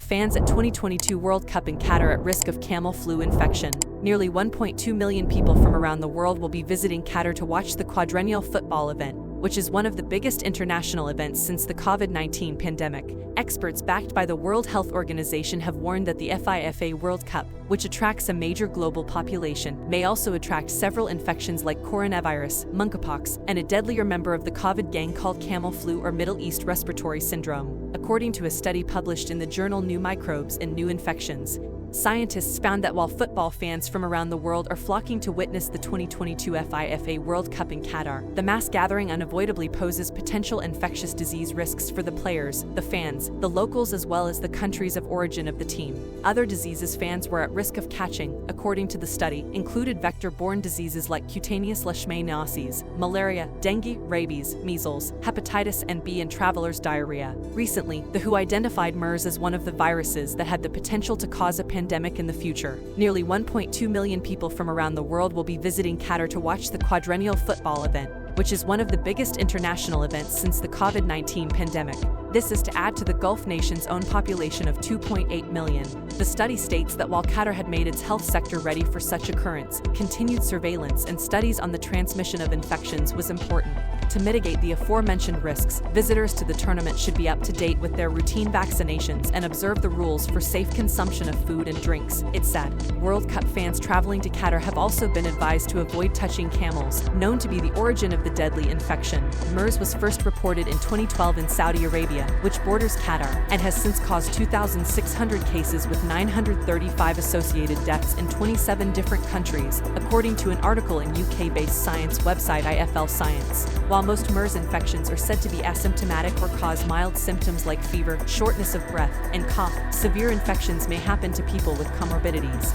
Fans at 2022 World Cup in Qatar at risk of camel flu infection. Nearly 1.2 million people from around the world will be visiting Qatar to watch the quadrennial football event, which is one of the biggest international events since the COVID-19 pandemic. Experts backed by the World Health Organization have warned that the FIFA World Cup, which attracts a major global population, may also attract several infections like coronavirus, monkeypox, and a deadlier member of the COVID gang called camel flu or Middle East respiratory syndrome. According to a study published in the journal New Microbes and New Infections, scientists found that while football fans from around the world are flocking to witness the 2022 FIFA World Cup in Qatar, the mass gathering unavoidably poses potential infectious disease risks for the players, the fans, the locals, as well as the countries of origin of the team. Other diseases fans were at risk of catching, according to the study, included vector-borne diseases like cutaneous leishmaniasis, malaria, dengue, rabies, measles, hepatitis and B, and travelers' diarrhea. Recently, the WHO identified MERS as one of the viruses that had the potential to cause a pandemic in the future. Nearly 1.2 million people from around the world will be visiting Qatar to watch the quadrennial football event, which is one of the biggest international events since the COVID-19 pandemic. This is to add to the Gulf nation's own population of 2.8 million. The study states that while Qatar had made its health sector ready for such occurrence, continued surveillance and studies on the transmission of infections was important. To mitigate the aforementioned risks, visitors to the tournament should be up to date with their routine vaccinations and observe the rules for safe consumption of food and drinks, it said. World Cup fans traveling to Qatar have also been advised to avoid touching camels, known to be the origin of the deadly infection. MERS was first reported in 2012 in Saudi Arabia, which borders Qatar, and has since caused 2,600 cases with 935 associated deaths in 27 different countries, according to an article in UK-based science website IFL Science. While most MERS infections are said to be asymptomatic or cause mild symptoms like fever, shortness of breath, and cough, severe infections may happen to people with comorbidities.